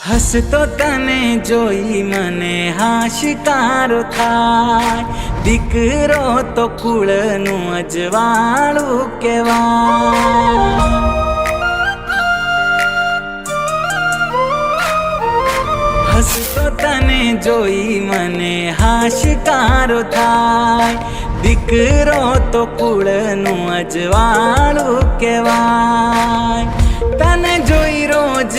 હસતો તને જોઈ મને હાશકારો થાય, દીકરો તો કુળનું અજવાળું કહેવાય। હસતો તને જોઈ મને હાશકારો થાય, દીકરો તો કુળનું અજવાળું કહેવાય। તને જોઈ રોજ